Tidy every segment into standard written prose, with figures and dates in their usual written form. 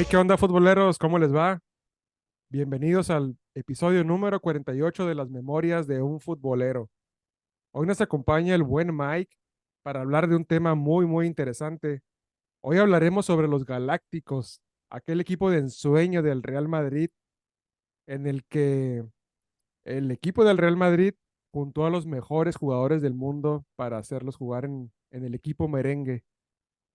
Hey, ¿qué onda, futboleros? ¿Cómo les va? Bienvenidos al episodio número 48 de las Memorias de un Futbolero. Hoy nos acompaña el buen Mike para hablar de un tema muy interesante. Hoy hablaremos sobre los Galácticos, aquel equipo de ensueño del Real Madrid, en el que el equipo del Real Madrid juntó a los mejores jugadores del mundo para hacerlos jugar en el equipo merengue.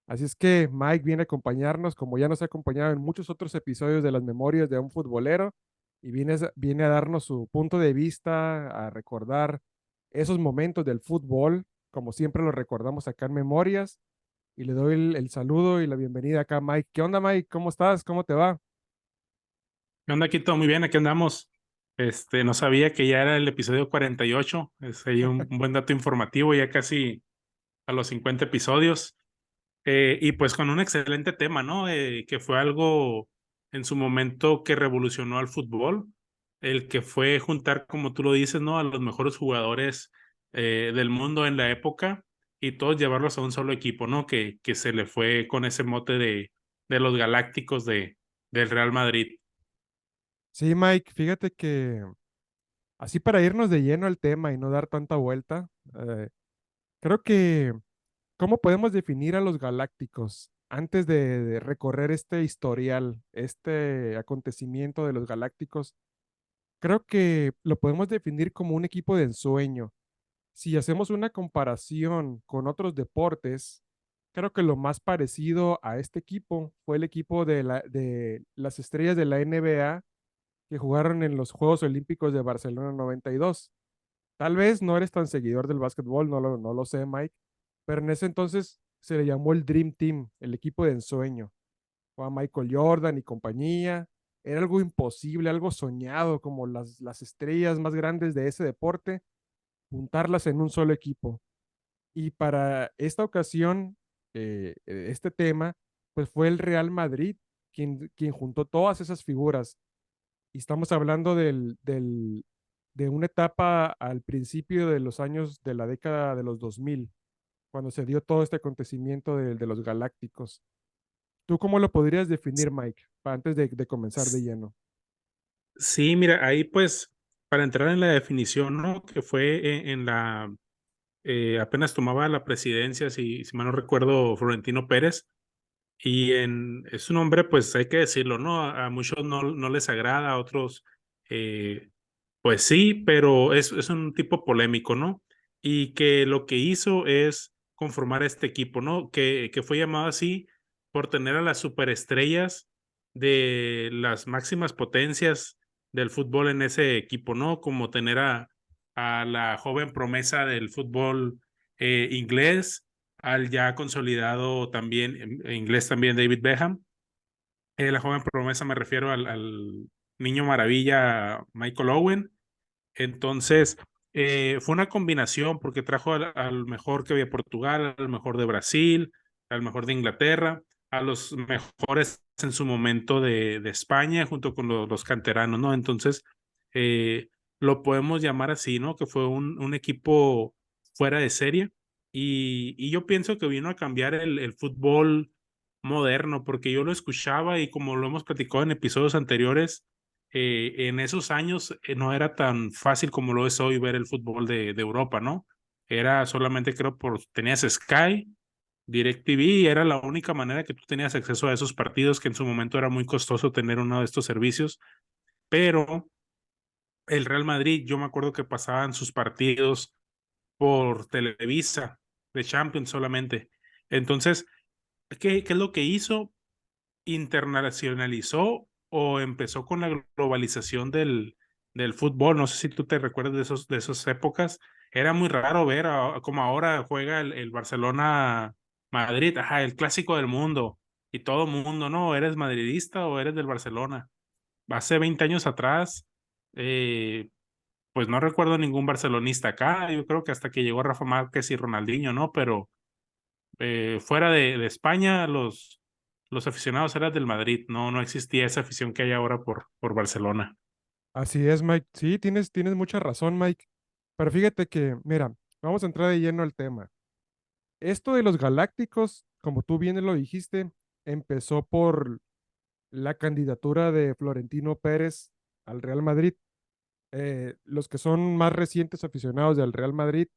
Así es que Mike viene a acompañarnos, como ya nos ha acompañado en muchos otros episodios de las Memorias de un Futbolero, y viene a darnos su punto de vista, a recordar esos momentos del fútbol, como siempre lo recordamos acá en Memorias. Y le doy el saludo y la bienvenida acá a Mike. ¿Qué onda, Mike? ¿Cómo estás? ¿Cómo te va? ¿Qué onda, Quito? Muy bien, aquí andamos. No sabía que ya era el episodio 48. Es ahí un buen dato informativo, ya casi a los 50 episodios. Y pues con un excelente tema, ¿no? Que fue algo en su momento que revolucionó al fútbol. El que fue juntar, como tú lo dices, ¿no? A los mejores jugadores del mundo en la época y todos llevarlos a un solo equipo, ¿no? Que se le fue con ese mote de los Galácticos del Real Madrid. Sí, Mike, fíjate que así para irnos de lleno al tema y no dar tanta vuelta, creo que ¿cómo podemos definir a los galácticos antes de recorrer este historial, este acontecimiento de los galácticos? Creo que lo podemos definir como un equipo de ensueño. Si hacemos una comparación con otros deportes, creo que lo más parecido a este equipo fue el equipo de las estrellas de la NBA que jugaron en los Juegos Olímpicos de Barcelona 92. Tal vez no eres tan seguidor del básquetbol, no lo sé, Mike, pero en ese entonces se le llamó el Dream Team, el equipo de ensueño. Jugaba Michael Jordan y compañía. Era algo imposible, algo soñado, como las estrellas más grandes de ese deporte, juntarlas en un solo equipo. Y para esta ocasión, este tema, pues fue el Real Madrid quien juntó todas esas figuras. Y estamos hablando de una etapa al principio de los años de la década de los 2000, cuando se dio todo este acontecimiento de los Galácticos. ¿Tú cómo lo podrías definir, Mike, antes de comenzar de lleno? Sí, mira, ahí pues, para entrar en la definición, ¿no? Que fue apenas tomaba la presidencia, si mal no recuerdo, Florentino Pérez, es un hombre, pues hay que decirlo, ¿no? A muchos no les agrada, a otros, eh, pues sí, pero es un tipo polémico, ¿no? Y que lo que hizo es conformar este equipo, ¿no? Que fue llamado así por tener a las superestrellas de las máximas potencias del fútbol en ese equipo, ¿no? Como tener a la joven promesa del fútbol inglés, al ya consolidado también, inglés también, David Beckham. La joven promesa me refiero al niño maravilla Michael Owen. Entonces, fue una combinación porque trajo al mejor que había Portugal, al mejor de Brasil, al mejor de Inglaterra, a los mejores en su momento de España, junto con los canteranos, ¿no? Entonces, eh, lo podemos llamar así, ¿no? Que fue un equipo fuera de serie. Y yo pienso que vino a cambiar el fútbol moderno, porque yo lo escuchaba y como lo hemos platicado en episodios anteriores, en esos años no era tan fácil como lo es hoy ver el fútbol de Europa, ¿no? Era solamente, creo, tenías Sky, DirecTV, y era la única manera que tú tenías acceso a esos partidos, que en su momento era muy costoso tener uno de estos servicios, pero el Real Madrid, yo me acuerdo que pasaban sus partidos por Televisa, de Champions solamente. Entonces, ¿qué es lo que hizo? Internacionalizó o empezó con la globalización del fútbol. No sé si tú te recuerdas de esas épocas. Era muy raro ver como ahora juega el Barcelona Madrid, ajá, el clásico del mundo. Y todo mundo, ¿no? ¿Eres madridista o eres del Barcelona? Hace 20 años atrás, eh, pues no recuerdo ningún barcelonista acá. Yo creo que hasta que llegó Rafa Márquez y Ronaldinho, ¿no? Pero fuera de España, los aficionados eran del Madrid, no existía esa afición que hay ahora por Barcelona. Así es, Mike. Sí, tienes mucha razón, Mike. Pero fíjate que, mira, vamos a entrar de lleno al tema. Esto de los Galácticos, como tú bien lo dijiste, empezó por la candidatura de Florentino Pérez al Real Madrid. Los que son más recientes aficionados del Real Madrid,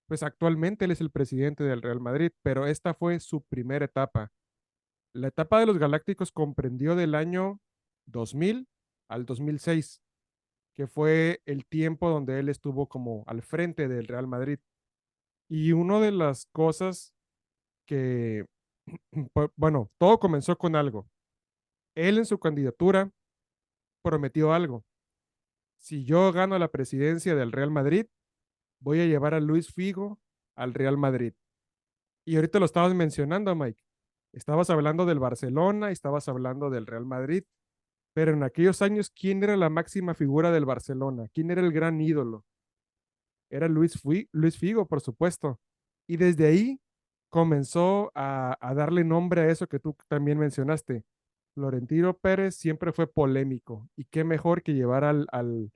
pues actualmente él es el presidente del Real Madrid, pero esta fue su primera etapa. La etapa de los Galácticos comprendió del año 2000 al 2006, que fue el tiempo donde él estuvo como al frente del Real Madrid. Y una de las cosas que, bueno, todo comenzó con algo. Él en su candidatura prometió algo. Si yo gano la presidencia del Real Madrid, voy a llevar a Luis Figo al Real Madrid. Y ahorita lo estabas mencionando, Mike. Estabas hablando del Barcelona, estabas hablando del Real Madrid, pero en aquellos años, ¿quién era la máxima figura del Barcelona? ¿Quién era el gran ídolo? Era Luis Figo, por supuesto. Y desde ahí comenzó a darle nombre a eso que tú también mencionaste. Florentino Pérez siempre fue polémico. Y qué mejor que llevar al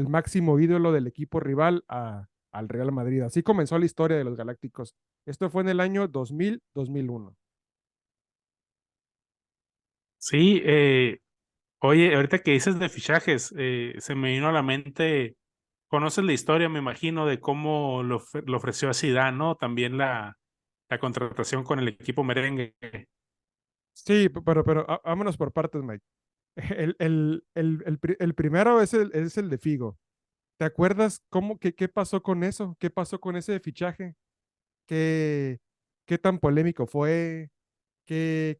máximo ídolo del equipo rival al Real Madrid. Así comenzó la historia de los Galácticos. Esto fue en el año 2000-2001. Sí, oye, ahorita que dices de fichajes, se me vino a la mente, conoces la historia, me imagino, de cómo lo ofreció a Zidane, ¿no? También la contratación con el equipo merengue. Sí, pero vámonos por partes, Mike. El primero es el de Figo. ¿Te acuerdas qué pasó con eso? ¿Qué pasó con ese fichaje? ¿Qué, qué tan polémico fue?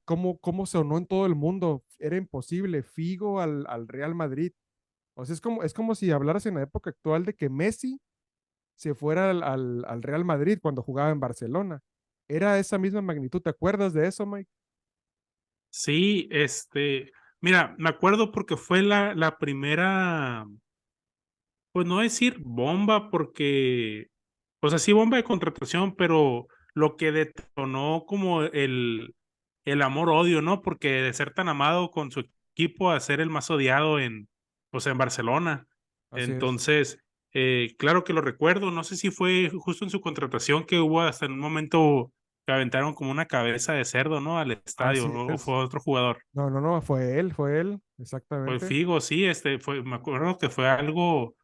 ¿Cómo sonó en todo el mundo? Era imposible. Figo al Real Madrid. O sea, es como si hablaras en la época actual de que Messi se fuera al Real Madrid cuando jugaba en Barcelona. Era esa misma magnitud. ¿Te acuerdas de eso, Mike? Sí, mira, me acuerdo porque fue la primera, pues no decir bomba, porque, o sea, sí bomba de contratación, pero lo que detonó como el amor-odio, ¿no? Porque de ser tan amado con su equipo a ser el más odiado pues en Barcelona. Así es. Entonces, claro que lo recuerdo, no sé si fue justo en su contratación que hubo hasta en un momento que aventaron como una cabeza de cerdo, ¿no? Al estadio, Así o fue es. otro jugador. No, no, no, fue él, Pues exactamente. Figo, sí, me acuerdo que fue algo,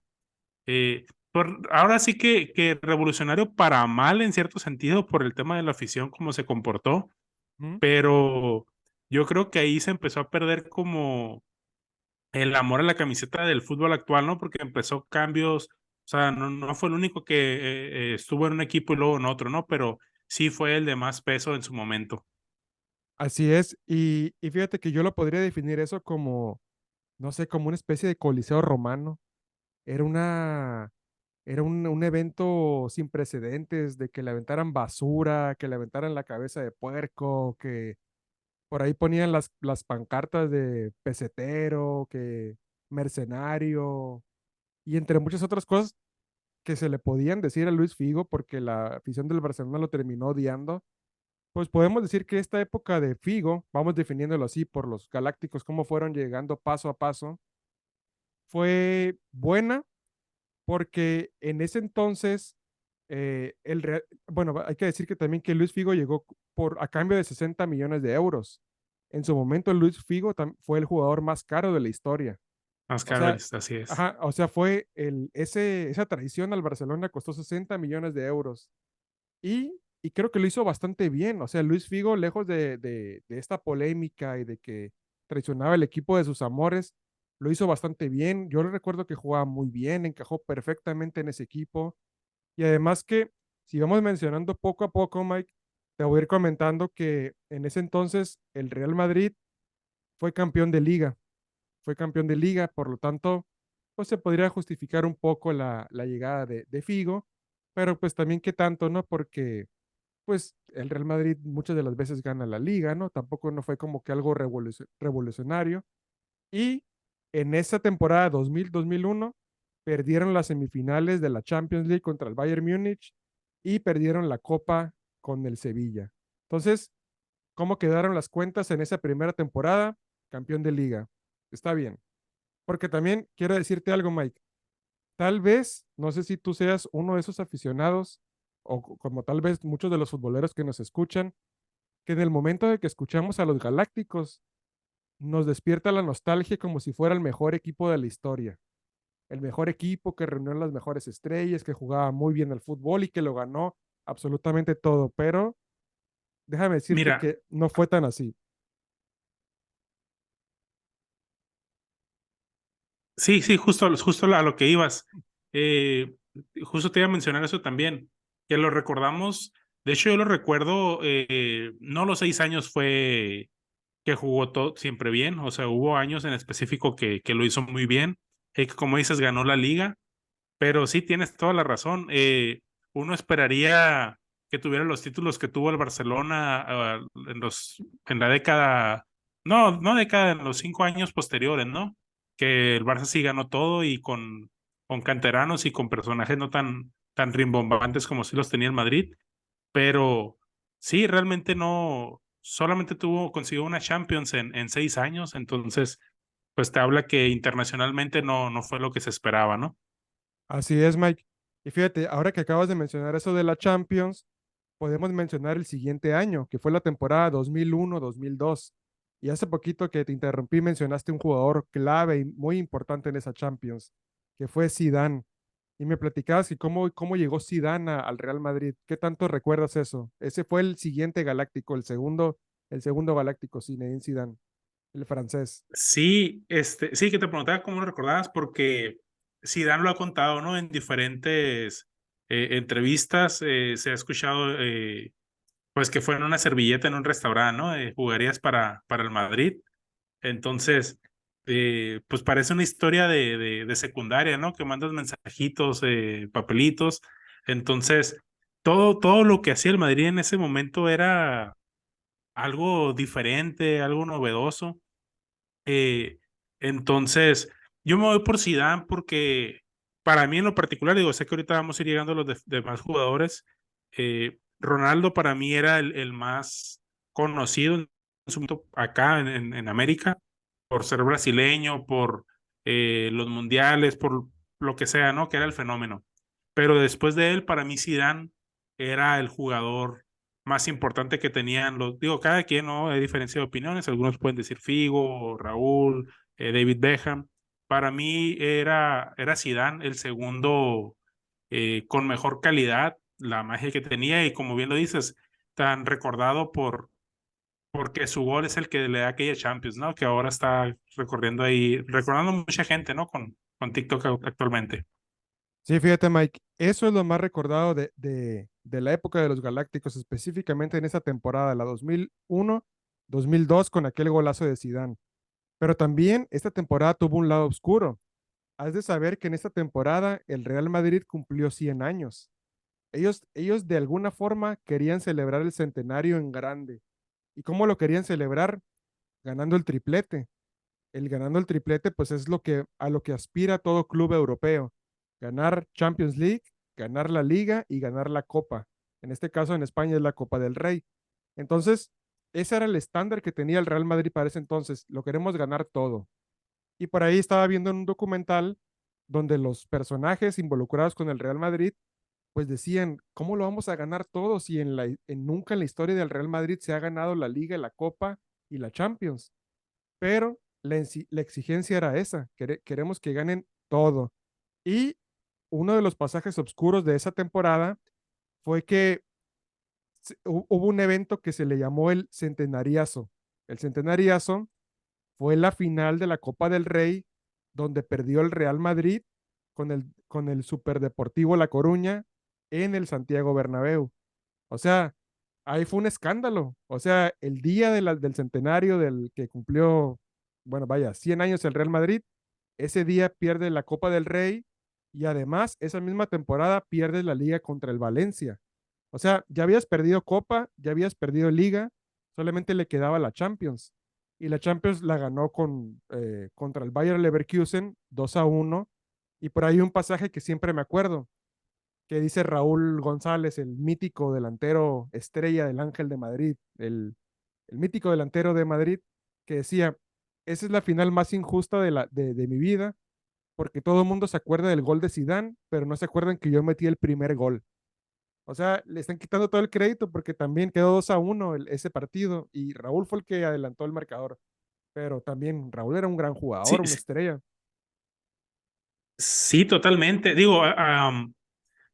ahora sí que revolucionario para mal en cierto sentido por el tema de la afición, cómo se comportó, Ujú. pero yo creo que ahí se empezó a perder como el amor a la camiseta del fútbol actual, ¿no? Porque empezó cambios, o sea, no fue el único que estuvo en un equipo y luego en otro, ¿no? Pero sí fue el de más peso en su momento. Así es. Y fíjate que yo lo podría definir eso como, no sé, como una especie de coliseo romano. Era un evento sin precedentes de que le aventaran basura, que le aventaran la cabeza de puerco, que por ahí ponían las pancartas de pesetero, que mercenario, y entre muchas otras cosas que se le podían decir a Luis Figo porque la afición del Barcelona lo terminó odiando. Pues podemos decir que esta época de Figo, vamos definiéndolo así por los Galácticos, cómo fueron llegando paso a paso, fue buena porque en ese entonces, bueno, hay que decir que también que Luis Figo llegó a cambio de 60 millones de euros. En su momento, Luis Figo fue el jugador más caro de la historia. Más O caro, sea, así es. ajá, o sea, esa traición al Barcelona costó 60 millones de euros. Y creo que lo hizo bastante bien. O sea, Luis Figo, lejos de esta polémica y de que traicionaba el equipo de sus amores, lo hizo bastante bien. Yo le recuerdo que jugaba muy bien, encajó perfectamente en ese equipo. Y además que, si vamos mencionando poco a poco, Mike, te voy a ir comentando que en ese entonces el Real Madrid fue campeón de liga. Fue campeón de liga, por lo tanto, pues se podría justificar un poco la llegada de Figo, pero pues también qué tanto, ¿no? Porque pues el Real Madrid muchas de las veces gana la liga, ¿no? Tampoco no fue como que algo revolucionario. Y en esa temporada 2000-2001 perdieron las semifinales de la Champions League contra el Bayern Múnich y perdieron la Copa con el Sevilla. Entonces, ¿cómo quedaron las cuentas en esa primera temporada? Campeón de liga. Está bien. Porque también quiero decirte algo, Mike. Tal vez, no sé si tú seas uno de esos aficionados o como tal vez muchos de los futboleros que nos escuchan, que en el momento de que escuchamos a los Galácticos, nos despierta la nostalgia como si fuera el mejor equipo de la historia, el mejor equipo que reunió las mejores estrellas, que jugaba muy bien al fútbol y que lo ganó absolutamente todo, pero déjame decirte Mira, que no fue tan así. sí, sí, justo a lo que ibas. Eh, Justo te iba a mencionar eso también, que lo recordamos. De hecho, yo lo recuerdo, no los 6 años fue que jugó todo siempre bien, o sea, hubo años en específico que lo hizo muy bien, que como dices, ganó la liga, pero sí tienes toda la razón. Uno esperaría que tuviera los títulos que tuvo el Barcelona en la década, no década, en los 5 años posteriores, ¿no? Que el Barça sí ganó todo y con canteranos y con personajes no tan rimbombantes como sí los tenía el Madrid, pero sí, realmente no, solamente consiguió una Champions en 6 años, entonces, pues te habla que internacionalmente no fue lo que se esperaba, ¿no? Así es, Mike. Y fíjate, ahora que acabas de mencionar eso de la Champions, podemos mencionar el siguiente año, que fue la temporada 2001-2002. Y hace poquito que te interrumpí, mencionaste un jugador clave y muy importante en esa Champions, que fue Zidane. Y me platicabas que cómo llegó Zidane al Real Madrid. ¿Qué tanto recuerdas eso? Ese fue el siguiente galáctico, el segundo galáctico, Zinedine Zidane, el francés. Sí, sí, que te preguntaba cómo lo recordabas, porque Zidane lo ha contado, ¿no? En diferentes entrevistas, se ha escuchado, pues que fue en una servilleta en un restaurante, ¿no? Jugarías para el Madrid. Entonces, pues parece una historia de secundaria, ¿no? Que mandas mensajitos, papelitos. Entonces, todo lo que hacía el Madrid en ese momento era algo diferente, algo novedoso. Eh, entonces, yo me voy por Zidane porque para mí en lo particular, digo, sé que ahorita vamos a ir llegando a los demás jugadores. Ronaldo para mí era el más conocido en su momento acá en América, por ser brasileño, por los mundiales, por lo que sea, ¿no? Que era el fenómeno. Pero después de él, para mí Zidane era el jugador más importante que tenían digo, cada quien, ¿no? Hay diferencia de opiniones, algunos pueden decir Figo, Raúl, David Beckham. Para mí era Zidane el segundo con mejor calidad, la magia que tenía y como bien lo dices, tan recordado porque su gol es el que le da aquella Champions, ¿no? Que ahora está recorriendo ahí, recordando mucha gente, ¿no? Con TikTok actualmente. Sí, fíjate, Mike, eso es lo más recordado de la época de los Galácticos, específicamente en esa temporada, la 2001-2002, con aquel golazo de Zidane. Pero también esta temporada tuvo un lado oscuro. Has de saber que en esta temporada el Real Madrid cumplió 100 años. Ellos de alguna forma querían celebrar el centenario en grande. ¿Y cómo lo querían celebrar? Ganando el triplete. El ganando el triplete, pues es a lo que aspira todo club europeo. Ganar Champions League, ganar la Liga y ganar la Copa. En este caso, en España es la Copa del Rey. Entonces, ese era el estándar que tenía el Real Madrid para ese entonces. Lo queremos ganar todo. Y por ahí estaba viendo en un documental donde los personajes involucrados con el Real Madrid, pues decían, ¿cómo lo vamos a ganar todo si nunca en la historia del Real Madrid se ha ganado la Liga, la Copa y la Champions? Pero la exigencia era esa, queremos que ganen todo. Y uno de los pasajes oscuros de esa temporada fue que hubo un evento que se le llamó el Centenariazo. El Centenariazo fue la final de la Copa del Rey, donde perdió el Real Madrid con el Superdeportivo La Coruña en el Santiago Bernabéu. O sea, ahí fue un escándalo. O sea, el día del centenario del que cumplió, bueno, vaya, 100 años el Real Madrid, ese día pierde la Copa del Rey y además esa misma temporada pierde la liga contra el Valencia. O sea, ya habías perdido Copa, ya habías perdido Liga, solamente le quedaba la Champions. Y la Champions la ganó contra el Bayer Leverkusen 2-1. Y por ahí un pasaje que siempre me acuerdo, que dice Raúl González, el mítico delantero estrella del Ángel de Madrid, el mítico delantero de Madrid, que decía, esa es la final más injusta de mi vida, porque todo el mundo se acuerda del gol de Zidane, pero no se acuerdan que yo metí el primer gol. O sea, le están quitando todo el crédito porque también quedó 2-1 ese partido y Raúl fue el que adelantó el marcador. pero también Raúl era un gran jugador, Sí, una sí, estrella. sí, totalmente. Digo,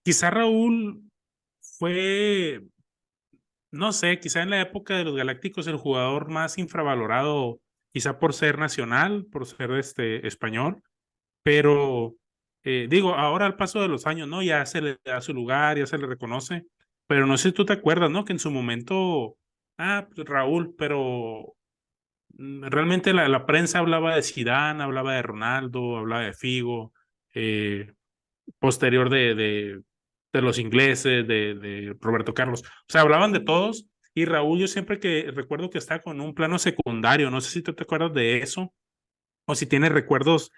quizá Raúl fue, no sé, quizá en la época de los Galácticos el jugador más infravalorado, quizá por ser nacional, por ser español, pero digo, ahora al paso de los años, ¿no? Ya se le da su lugar, ya se le reconoce, pero no sé si tú te acuerdas, ¿no? Que en su momento, pues Raúl, pero realmente la prensa hablaba de Zidane, hablaba de Ronaldo, hablaba de Figo, eh, posterior de los ingleses, de Roberto Carlos. O sea, hablaban de todos y Raúl yo siempre que recuerdo que está con un plano secundario, no sé si tú te acuerdas de eso o si tienes recuerdos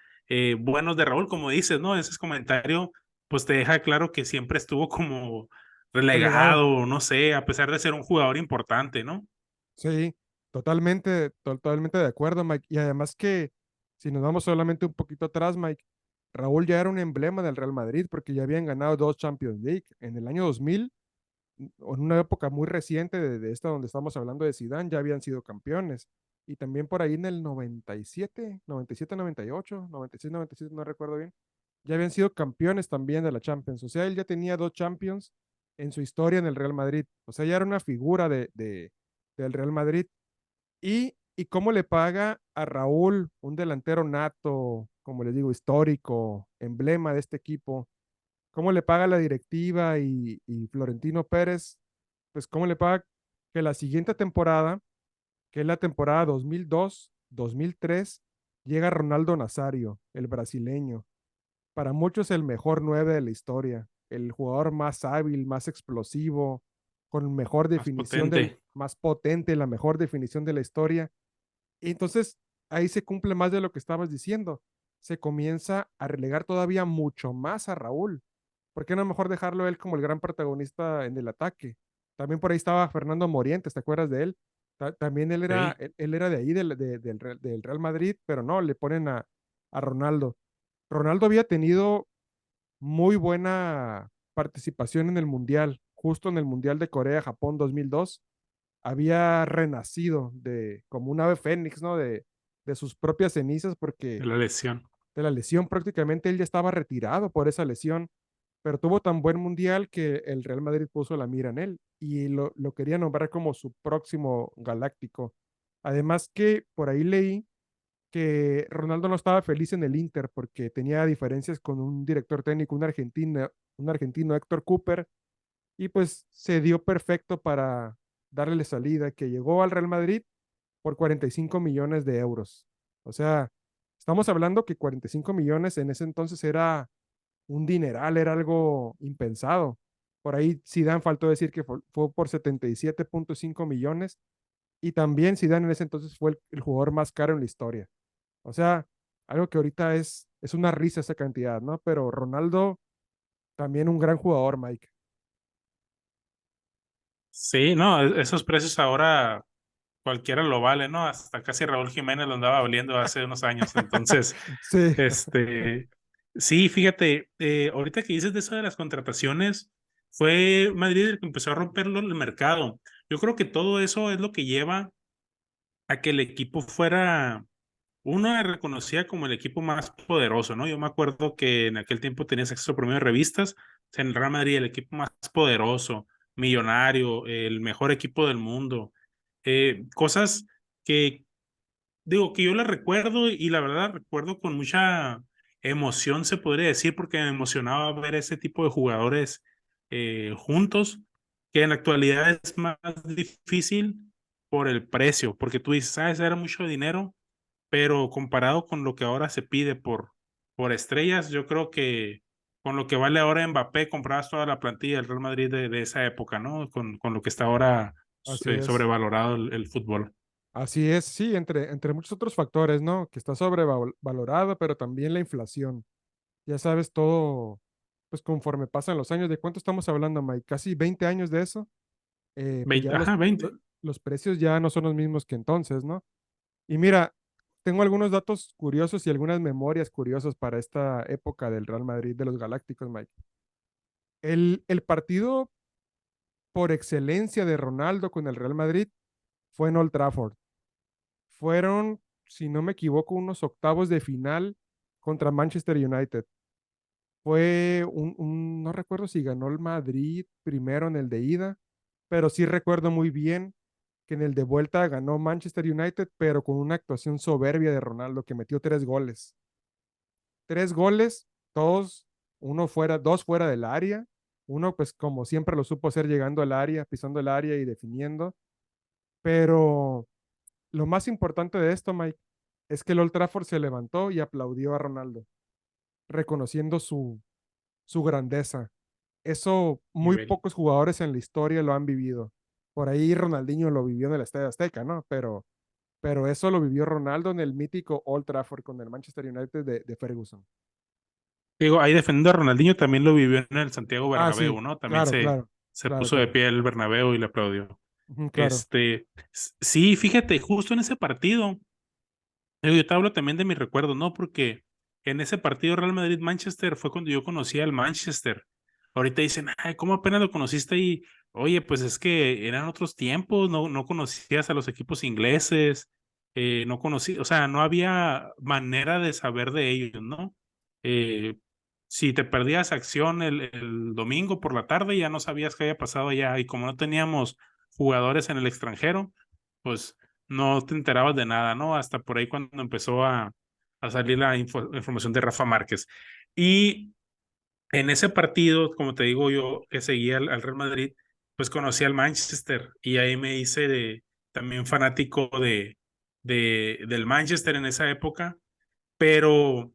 buenos de Raúl, como dices, ¿no? Ese comentario pues te deja claro que siempre estuvo como Relegado. relegado, no sé, a pesar de ser un jugador importante, ¿no? Sí, totalmente, totalmente de acuerdo, Mike. Y además que, si nos vamos solamente un poquito atrás, Mike, Raúl ya era un emblema del Real Madrid porque ya habían ganado dos Champions League. En el año 2000, o en una época muy reciente de esta donde estamos hablando de Zidane, ya habían sido campeones. Y también por ahí en el 97, 97, 98, 96, 97, no recuerdo bien, ya habían sido campeones también de la Champions. O sea, él ya tenía dos Champions en su historia en el Real Madrid. O sea, ya era una figura del Real Madrid. Y cómo le paga a Raúl, un delantero nato, como les digo, histórico, emblema de este equipo, cómo le paga la directiva y Florentino Pérez, pues cómo le paga que la siguiente temporada, que es la temporada 2002-2003, llega Ronaldo Nazario, el brasileño, para muchos el mejor nueve de la historia, el jugador más hábil, más explosivo, con mejor Más definición potente. más potente, la mejor definición de la historia. Y entonces ahí se cumple más de lo que estabas diciendo. Se comienza a relegar todavía mucho más a Raúl. ¿Por qué no mejor dejarlo él como el gran protagonista en el ataque? También por ahí estaba Fernando Morientes, ¿te acuerdas de él? También Sí, él era de ahí, del Real Madrid, pero no, le ponen a Ronaldo. Ronaldo había tenido muy buena participación en el Mundial, justo en el Mundial de Corea-Japón 2002 había renacido como un ave fénix, ¿no? De sus propias cenizas, porque de la lesión. de la lesión prácticamente él ya estaba retirado por esa lesión, pero tuvo tan buen mundial que el Real Madrid puso la mira en él y lo quería nombrar como su próximo galáctico. Además que por ahí leí que Ronaldo no estaba feliz en el Inter porque tenía diferencias con un director técnico, un argentino Héctor Cooper, y pues se dio perfecto para darle salida, que llegó al Real Madrid por 45 millones de euros. O sea, estamos hablando que 45 millones en ese entonces era un dineral, era algo impensado. Por ahí Zidane faltó decir que fue por 77.5 millones y también Zidane en ese entonces fue el jugador más caro en la historia. O sea, algo que ahorita es una risa esa cantidad, ¿no? Pero Ronaldo también un gran jugador, Mike. Sí, no, esos precios ahora cualquiera lo vale, ¿no? Hasta casi Raúl Jiménez lo andaba valiendo hace unos años. Entonces, Sí, este, sí, fíjate, ahorita que dices de eso de las contrataciones, fue Madrid el que empezó a romperlo en el mercado. Yo creo que todo eso es lo que lleva a que el equipo fuera, uno reconocía como el equipo más poderoso, ¿no? Yo me acuerdo que en aquel tiempo tenías acceso a promedio de revistas, o sea, en el Real Madrid el equipo más poderoso, millonario, el mejor equipo del mundo, cosas que digo que yo la recuerdo y la verdad recuerdo con mucha emoción, se podría decir, porque me emocionaba ver ese tipo de jugadores juntos, que en la actualidad es más difícil por el precio, porque tú dices, sabes, era mucho dinero, pero comparado con lo que ahora se pide por estrellas, yo creo que con lo que vale ahora Mbappé, comprabas toda la plantilla del Real Madrid de esa época, ¿no? Con lo que está ahora así es. sobrevalorado el fútbol. Así es, sí, entre muchos otros factores, ¿no? Que está sobrevalorado, pero también la inflación. Ya sabes, todo, pues conforme pasan los años, ¿de cuánto estamos hablando, Mike? Casi 20 años de eso, pues 20, ya ajá, 20. los precios ya no son los mismos que entonces, ¿no? Y mira, tengo algunos datos curiosos y algunas memorias curiosas para esta época del Real Madrid de los Galácticos, Mike. El partido por excelencia de Ronaldo con el Real Madrid fue en Old Trafford. Fueron si no me equivoco, unos octavos de final contra Manchester United. Fue no recuerdo si ganó el Madrid primero en el de ida, pero sí recuerdo muy bien que en el de vuelta ganó Manchester United, pero con una actuación soberbia de Ronaldo, que metió 3 goles. 3 goles, todos, uno fuera, dos fuera del área, uno pues como siempre lo supo hacer llegando al área, pisando el área y definiendo, pero lo más importante de esto, Mike, es que el Old Trafford se levantó y aplaudió a Ronaldo, reconociendo su grandeza. Eso muy nivel. pocos jugadores en la historia lo han vivido. Por ahí Ronaldinho lo vivió en el Estadio Azteca, ¿no? Pero eso lo vivió Ronaldo en el mítico Old Trafford con el Manchester United de Ferguson. Digo, ahí defendiendo a Ronaldinho también lo vivió en el Santiago Ah, sí, Bernabéu, ¿no? También claro, se, claro, se claro, puso de claro. pie el Bernabéu y le aplaudió. Ujú, claro. Sí, fíjate, justo en ese partido, yo te hablo también de mi recuerdo, ¿no? Porque en ese partido Real Madrid-Manchester fue cuando yo conocí al Manchester. Ahorita dicen, ay, ¿cómo apenas lo conociste? Y, oye, pues es que eran otros tiempos, no conocías a los equipos ingleses, no conocí, o sea, no había manera de saber de ellos, ¿no? Eh, si te perdías acción el domingo por la tarde, ya no sabías qué había pasado allá. Y como no teníamos jugadores en el extranjero, pues no te enterabas de nada, ¿no? Hasta por ahí cuando empezó a salir la información de Rafa Márquez. Y en ese partido, como te digo yo, que seguía al Real Madrid, pues conocí al Manchester y ahí me hice también fanático del Manchester en esa época, pero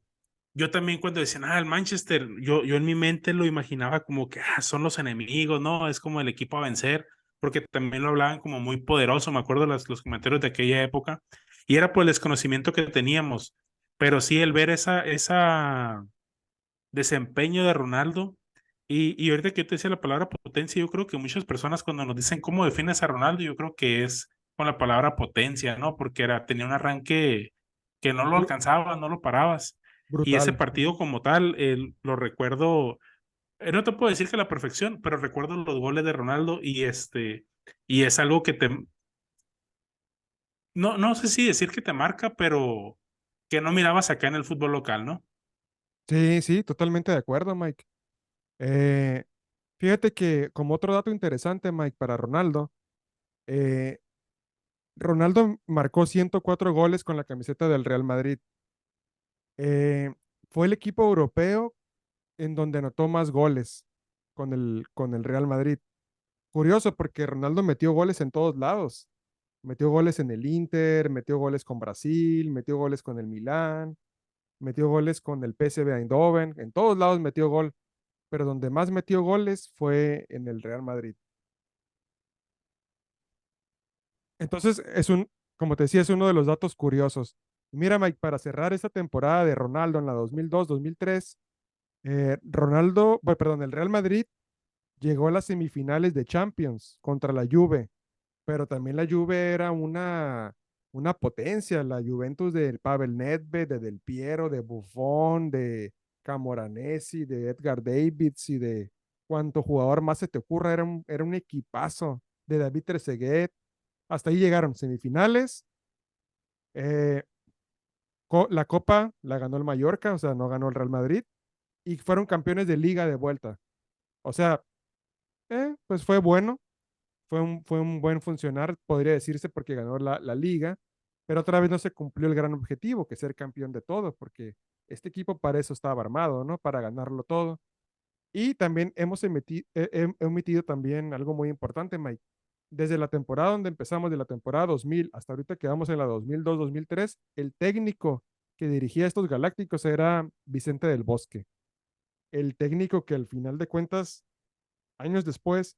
yo también cuando decían, el Manchester, yo en mi mente lo imaginaba como que son los enemigos, ¿no? Es como el equipo a vencer, porque también lo hablaban como muy poderoso, me acuerdo los comentarios de aquella época, y era por el desconocimiento que teníamos, pero sí el ver esa desempeño de Ronaldo, y ahorita que yo te decía la palabra potencia, yo creo que muchas personas cuando nos dicen cómo defines a Ronaldo, yo creo que es con la palabra potencia, ¿no? Porque tenía un arranque que no lo Bru- alcanzabas, no lo parabas. Y ese brutal. partido como tal, lo recuerdo, no te puedo decir que a la perfección, pero recuerdo los goles de Ronaldo y es algo que no sé si decir que te marca, pero que no mirabas acá en el fútbol local, ¿no? Sí, sí, totalmente de acuerdo, Mike. Eh, Fíjate que como otro dato interesante, Mike, para Ronaldo, eh, Ronaldo marcó 104 goles con la camiseta del Real Madrid. Eh, Fue el equipo europeo en donde anotó más goles con el Real Madrid. Curioso porque Ronaldo metió goles en todos lados. Metió goles en el Inter, metió goles con Brasil, metió goles con el Milán, metió goles con el PSV Eindhoven. En todos lados metió gol, pero donde más metió goles fue en el Real Madrid. Entonces, como te decía, es uno de los datos curiosos. Mira, Mike, para cerrar esta temporada de Ronaldo en la 2002-2003, perdón, el Real Madrid llegó a las semifinales de Champions contra la Juve, pero también la Juve era una potencia, la Juventus del Pavel Nedved, de Del Piero, de Buffon, de Camoranesi, de Edgar Davids y de cuanto jugador más se te ocurra, era un equipazo de David Trezeguet. Hasta ahí llegaron semifinales. eh, la Copa la ganó el Mallorca, o sea, no ganó el Real Madrid, y fueron campeones de liga de vuelta. O sea, pues fue bueno, fue un buen funcionar, podría decirse, porque ganó la liga, pero otra vez no se cumplió el gran objetivo, que es ser campeón de todo, porque este equipo para eso estaba armado, ¿no? Para ganarlo todo. Y también hemos emitido también algo muy importante, Mike. Desde la temporada donde empezamos, de la temporada 2000 hasta ahorita quedamos en la 2002-2003, el técnico que dirigía estos Galácticos era Vicente del Bosque, el técnico que al final de cuentas, años después,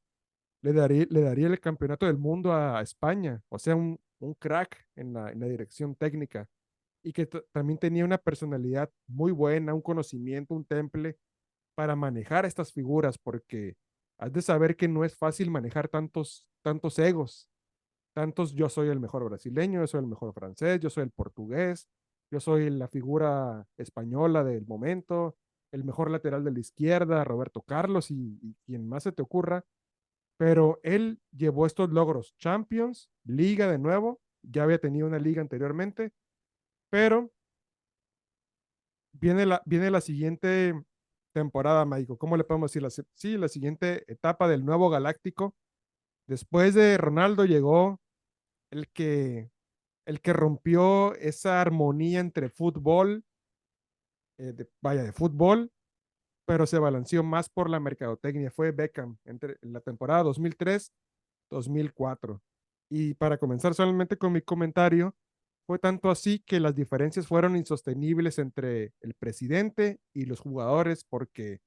le daría el campeonato del mundo a España, o sea, un crack en la dirección técnica y que también tenía una personalidad muy buena, un conocimiento, un temple para manejar estas figuras, porque has de saber que no es fácil manejar tantos egos, tantos yo soy el mejor brasileño, yo soy el mejor francés, yo soy el portugués, yo soy la figura española del momento, el mejor lateral de la izquierda, Roberto Carlos y quien más se te ocurra, pero él llevó estos logros, Champions, Liga de nuevo, ya había tenido una liga anteriormente, Pero viene la siguiente temporada, Maico. ¿Cómo le podemos decir? Sí, la siguiente etapa del nuevo Galáctico. Después de Ronaldo llegó el que, el que rompió esa armonía entre fútbol, vaya, de fútbol, pero se balanceó más por la mercadotecnia. Fue Beckham entre la temporada 2003-2004. Y para comenzar solamente con mi comentario, fue tanto así que las diferencias fueron insostenibles entre el presidente y los jugadores porque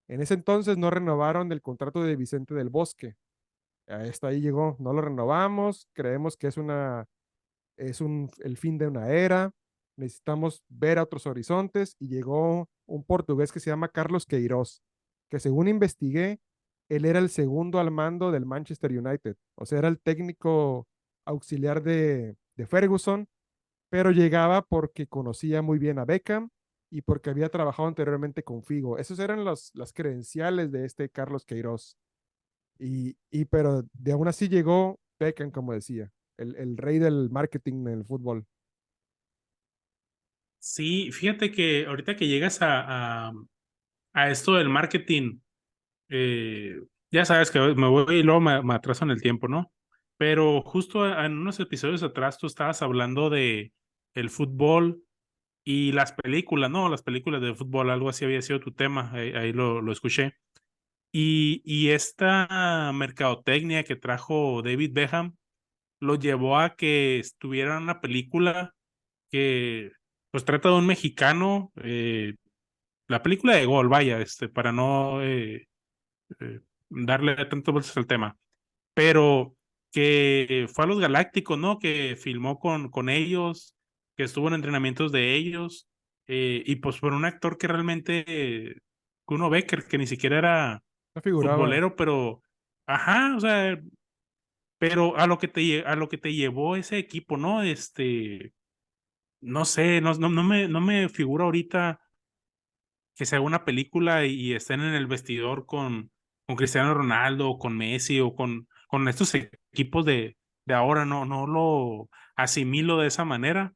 en ese entonces no renovaron el contrato de Vicente del Bosque. Hasta ahí llegó, no lo renovamos, creemos que el fin de una era, necesitamos ver a otros horizontes y llegó un portugués que se llama Carlos Queiroz, que según investigué, él era el segundo al mando del Manchester United, o sea, era el técnico auxiliar de Ferguson, pero llegaba porque conocía muy bien a Beckham y porque había trabajado anteriormente con Figo. Esos eran las credenciales de este Carlos Queiroz. Pero de aún así llegó Beckham, como decía, el rey del marketing en el fútbol. Sí, fíjate que ahorita que llegas a esto del marketing, eh, ya sabes que me voy y luego me atraso en el tiempo, ¿no? Pero justo en unos episodios atrás tú estabas hablando de el fútbol y las películas, ¿no? Las películas de fútbol, algo así había sido tu tema, ahí lo escuché. Y esta mercadotecnia que trajo David Beckham lo llevó a que estuviera en una película que pues trata de un mexicano, la película de Gol, vaya, para no darle tantas vueltas al tema, pero que fue a los Galácticos, ¿no? Que filmó con ellos, que estuvo en entrenamientos de ellos, y pues por un actor que realmente, Kuno Becker, que ni siquiera era No figuraba. futbolero, pero, ajá, o sea, pero a lo que te llevó ese equipo, ¿no? No sé, no me figura ahorita que se haga una película y estén en el vestidor con Cristiano Ronaldo o con Messi o con estos equipos de ahora, no lo asimilo de esa manera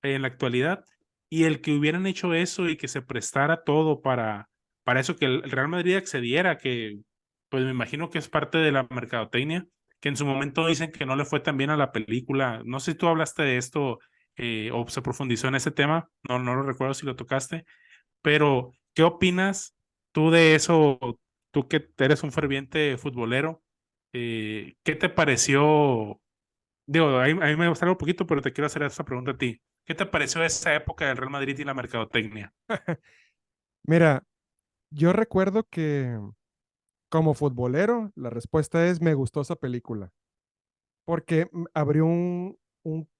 en la actualidad. Y el que hubieran hecho eso y que se prestara todo para eso, que el Real Madrid accediera, que pues me imagino que es parte de la mercadotecnia, que en su momento dicen que no le fue tan bien a la película. No sé si tú hablaste de esto o se profundizó en ese tema, no lo recuerdo si lo tocaste, pero, ¿qué opinas tú de eso? Tú que eres un ferviente futbolero, ¿qué te pareció? Digo, a mí me gusta un poquito, pero te quiero hacer esa pregunta a ti. ¿Qué te pareció esa época del Real Madrid y la mercadotecnia? Mira, yo recuerdo que como futbolero, la respuesta es me gustó esa película, porque abrió un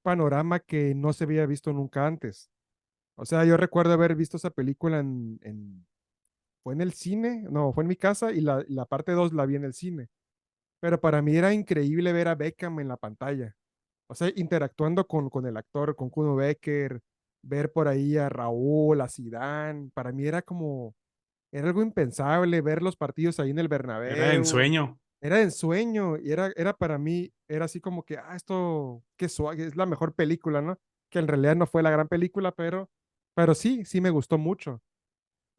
panorama que no se había visto nunca antes. O sea, yo recuerdo haber visto esa película fue en el cine, no, fue en mi casa y la parte 2 la vi en el cine. Pero para mí era increíble ver a Beckham en la pantalla. O sea, interactuando con el actor, con Kuno Becker, ver por ahí a Raúl, a Zidane, para mí era algo impensable ver los partidos ahí en el Era de Bernabéu. ensueño. Era de ensueño y era para mí, era así como que, esto, qué suave, es la mejor película, ¿no? Que en realidad no fue la gran película, pero sí, sí me gustó mucho.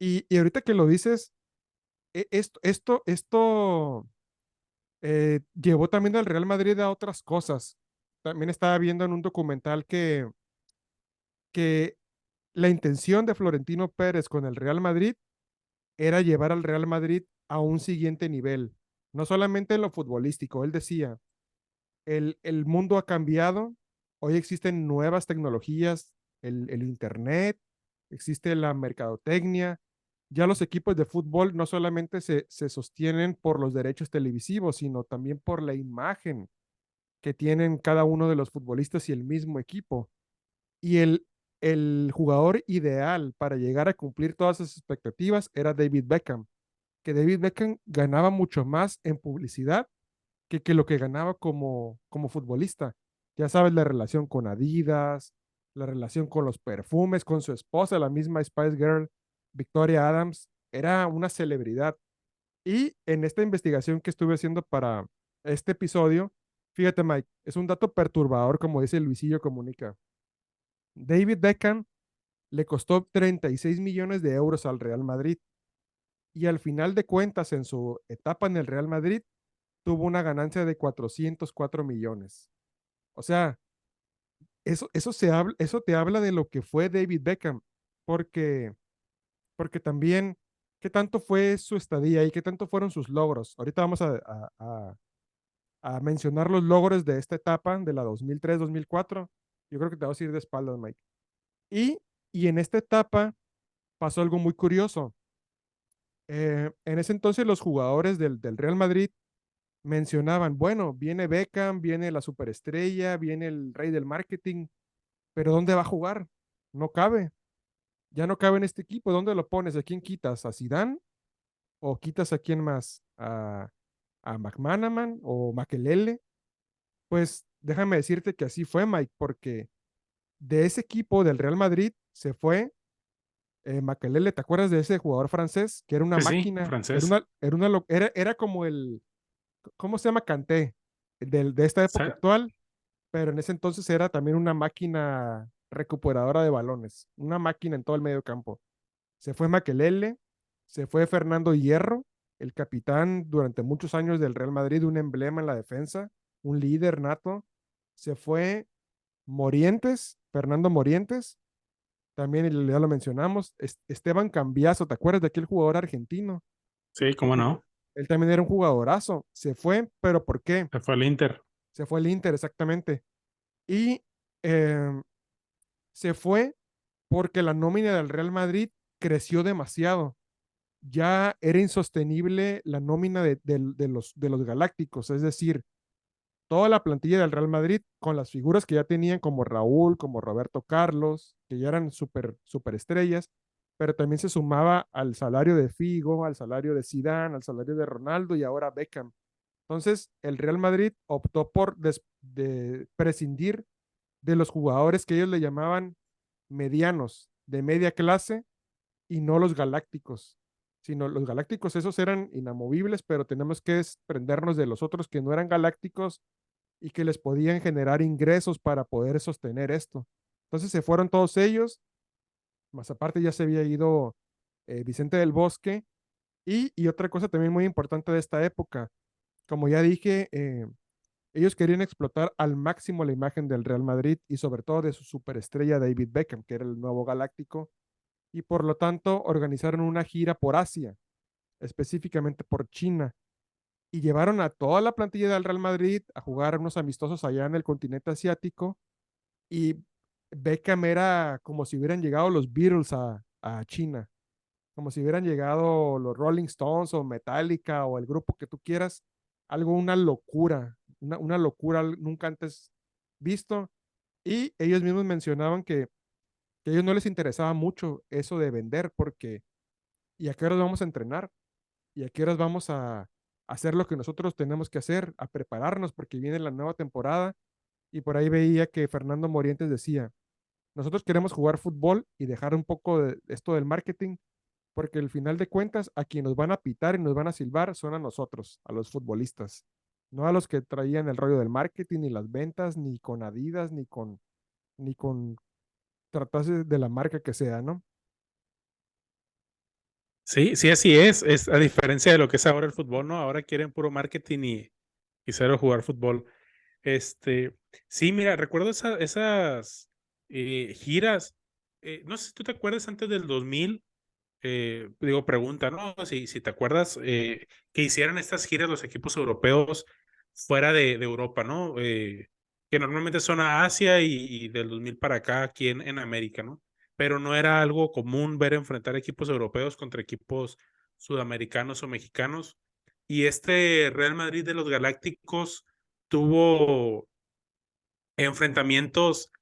Y ahorita que lo dices, esto llevó también al Real Madrid a otras cosas. También estaba viendo en un documental que la intención de Florentino Pérez con el Real Madrid era llevar al Real Madrid a un siguiente nivel, no solamente en lo futbolístico. Él decía, el mundo ha cambiado, hoy existen nuevas tecnologías, el Internet, existe la mercadotecnia. Ya los equipos de fútbol no solamente se sostienen por los derechos televisivos, sino también por la imagen que tienen cada uno de los futbolistas y el mismo equipo. Y el jugador ideal para llegar a cumplir todas esas expectativas era David Beckham, que David Beckham ganaba mucho más en publicidad que lo que ganaba como futbolista. Ya sabes, la relación con Adidas, la relación con los perfumes, con su esposa, la misma Spice Girl, Victoria Adams, era una celebridad. Y en esta investigación que estuve haciendo para este episodio, fíjate, Mike, es un dato perturbador, como dice Luisillo Comunica. David Beckham le costó 36 millones de euros al Real Madrid y al final de cuentas en su etapa en el Real Madrid tuvo una ganancia de 404 millones. O sea, eso te habla de lo que fue David Beckham, porque, porque también, ¿qué tanto fue su estadía y qué tanto fueron sus logros? Ahorita vamos a mencionar los logros de esta etapa, de la 2003-2004. Yo creo que te vas a ir de espaldas, Mike. Y, y en esta etapa pasó algo muy curioso. En ese entonces los jugadores del Real Madrid mencionaban, bueno, viene Beckham, viene la superestrella, viene el rey del marketing, pero ¿dónde va a jugar? No cabe, ya no cabe en este equipo. ¿Dónde lo pones? ¿A quién quitas? ¿A Zidane? ¿O quitas a quién más? ¿A McManaman o Makelele? Pues déjame decirte que así fue, Mike, porque de ese equipo del Real Madrid se fue Makelele. ¿Te acuerdas de ese jugador francés que era una Sí, sí, máquina? francés. Era como el, ¿cómo se llama? Kanté, de esta época Sa- actual, pero en ese entonces era también una máquina recuperadora de balones, una máquina en todo el medio campo. Se fue Makelele, se fue Fernando Hierro, el capitán durante muchos años del Real Madrid, un emblema en la defensa, un líder nato. Se fue Morientes, Fernando Morientes, también ya lo mencionamos, Esteban Cambiaso, ¿te acuerdas de aquel jugador argentino? Sí, cómo no. Él también era un jugadorazo, se fue, pero ¿por qué? Se fue al Inter. Se fue al Inter, exactamente. Y eh, se fue porque la nómina del Real Madrid creció demasiado. Ya era insostenible la nómina de los Galácticos, es decir, toda la plantilla del Real Madrid con las figuras que ya tenían como Raúl, como Roberto Carlos, que ya eran super estrellas, pero también se sumaba al salario de Figo, al salario de Zidane, al salario de Ronaldo y ahora Beckham. Entonces, el Real Madrid optó por prescindir de los jugadores que ellos le llamaban medianos, de media clase, y no los galácticos, sino los galácticos esos eran inamovibles, pero tenemos que desprendernos de los otros que no eran galácticos y que les podían generar ingresos para poder sostener esto. Entonces se fueron todos ellos, más aparte ya se había ido Vicente del Bosque y otra cosa también muy importante de esta época, como ya dije, ellos querían explotar al máximo la imagen del Real Madrid y sobre todo de su superestrella David Beckham, que era el nuevo galáctico, y por lo tanto organizaron una gira por Asia, específicamente por China, y llevaron a toda la plantilla del Real Madrid a jugar unos amistosos allá en el continente asiático y Beckham era como si hubieran llegado los Beatles a China, como si hubieran llegado los Rolling Stones o Metallica o el grupo que tú quieras, algo, una locura nunca antes visto. Y ellos mismos mencionaban que a ellos no les interesaba mucho eso de vender porque ¿y a qué horas vamos a entrenar? ¿Y a qué horas vamos a hacer lo que nosotros tenemos que hacer, a prepararnos porque viene la nueva temporada? Y por ahí veía que Fernando Morientes decía, nosotros queremos jugar fútbol y dejar un poco de esto del marketing, porque al final de cuentas a quienes nos van a pitar y nos van a silbar son a nosotros, a los futbolistas, no a los que traían el rollo del marketing, ni las ventas, ni con Adidas, ni con tratarse de la marca que sea, ¿no? Sí, sí, así es. Es a diferencia de lo que es ahora el fútbol, ¿no? Ahora quieren puro marketing y cero jugar fútbol. Este, sí, mira, recuerdo esas giras. No sé si tú te acuerdas antes del 2000, digo, pregunta, ¿no? Si te acuerdas que hicieran estas giras los equipos europeos fuera de Europa, ¿no? Que normalmente son a Asia y del 2000 para acá aquí en América, ¿no? Pero no era algo común ver enfrentar equipos europeos contra equipos sudamericanos o mexicanos. Y este Real Madrid de los Galácticos tuvo enfrentamientos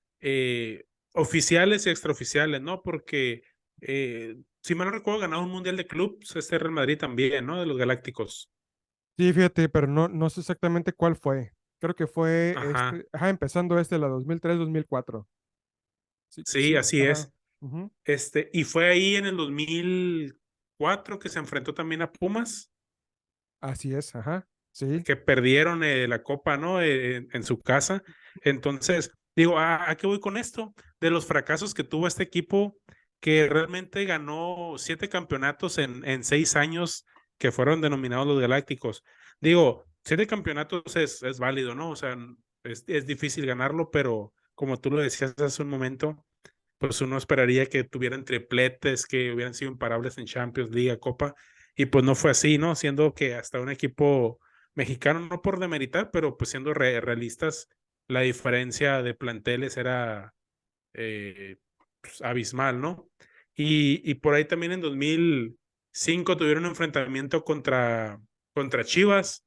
oficiales y extraoficiales, ¿no? Porque, si mal no recuerdo, ganó un Mundial de Clubs, este Real Madrid también, ¿no? De los Galácticos. Sí, fíjate, pero no sé exactamente cuál fue. Creo que fue Ajá, empezando la 2003-2004. Sí, sí, sí, así ajá. es. Ujú. Y fue ahí en el 2004 que se enfrentó también a Pumas, Así es, ajá. Sí. que perdieron la copa, ¿no? En su casa. Entonces, Digo, ¿a qué voy con esto? De los fracasos que tuvo este equipo, que realmente ganó 7 campeonatos en 6 años que fueron denominados los Galácticos. Digo, 7 campeonatos es válido, ¿no? O sea, es difícil ganarlo, pero como tú lo decías hace un momento, pues uno esperaría que tuvieran tripletes, que hubieran sido imparables en Champions, Liga, Copa, y pues no fue así, ¿no? Siendo que hasta un equipo mexicano, no por demeritar, pero pues siendo realistas, la diferencia de planteles era pues, abismal, ¿no? Y por ahí también en 2005 tuvieron un enfrentamiento contra Chivas,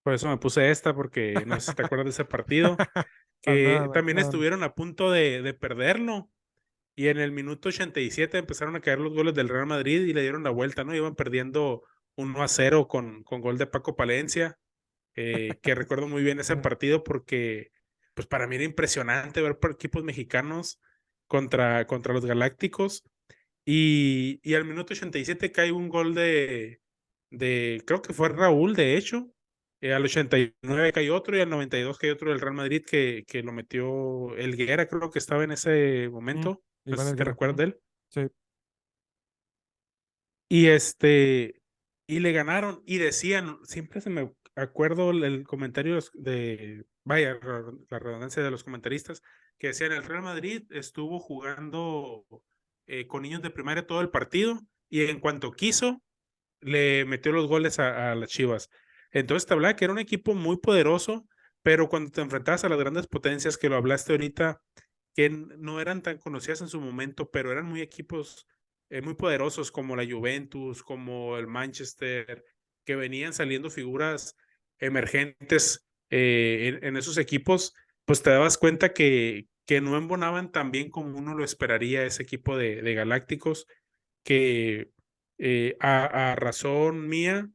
por eso me puse esta, porque no sé si te acuerdas de ese partido, Para nada, que Mike, también no. estuvieron a punto de perderlo. Y en el minuto 87 empezaron a caer los goles del Real Madrid y le dieron la vuelta, ¿no? Iban perdiendo 1-0 con gol de Paco Palencia, que recuerdo muy bien ese partido porque, pues para mí era impresionante ver por equipos mexicanos contra los Galácticos. Y al minuto 87 cae un gol creo que fue Raúl, de hecho. Al 89 cae otro y al 92 cae otro del Real Madrid que lo metió Elguera, creo que estaba en ese Mm, momento. No Iván sé si te Helguera. recuerdas de él. Sí. Y y le ganaron y decían, siempre se me acuerdo el comentario vaya, la redundancia de los comentaristas, que decían, el Real Madrid estuvo jugando con niños de primaria todo el partido y en cuanto quiso, le metió los goles a las Chivas. Entonces te hablaba que era un equipo muy poderoso, pero cuando te enfrentabas a las grandes potencias que lo hablaste ahorita, que no eran tan conocidas en su momento, pero eran muy equipos muy poderosos como la Juventus, como el Manchester, que venían saliendo figuras emergentes en esos equipos, pues te dabas cuenta que no embonaban tan bien como uno lo esperaría ese equipo de Galácticos, que a razón mía,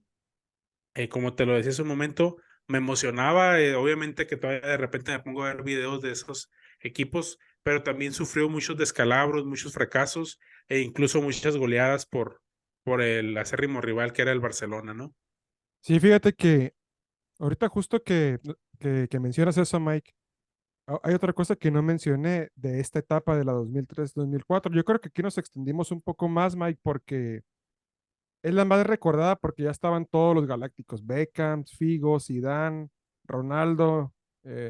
como te lo decía hace un momento, me emocionaba, obviamente que todavía de repente me pongo a ver videos de esos equipos, pero también sufrió muchos descalabros, muchos fracasos e incluso muchas goleadas por el acérrimo rival que era el Barcelona, ¿no? Sí, fíjate que ahorita justo que mencionas eso, Mike, hay otra cosa que no mencioné de esta etapa de la 2003-2004. Yo creo que aquí nos extendimos un poco más, Mike, porque es la más recordada porque ya estaban todos los galácticos, Beckham, Figo, Zidane, Ronaldo,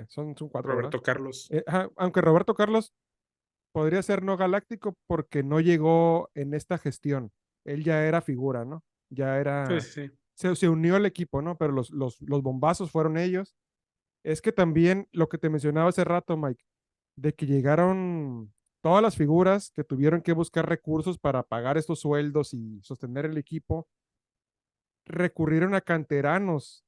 son cuatro, ¿verdad? Roberto Carlos. Ajá, aunque Roberto Carlos podría ser no galáctico porque no llegó en esta gestión. Él ya era figura, ¿no? Ya Sí, era, sí, sí. se unió al equipo, ¿no? Pero los bombazos fueron ellos. Es que también lo que te mencionaba hace rato, Mike, de que llegaron todas las figuras que tuvieron que buscar recursos para pagar estos sueldos y sostener el equipo, recurrieron a canteranos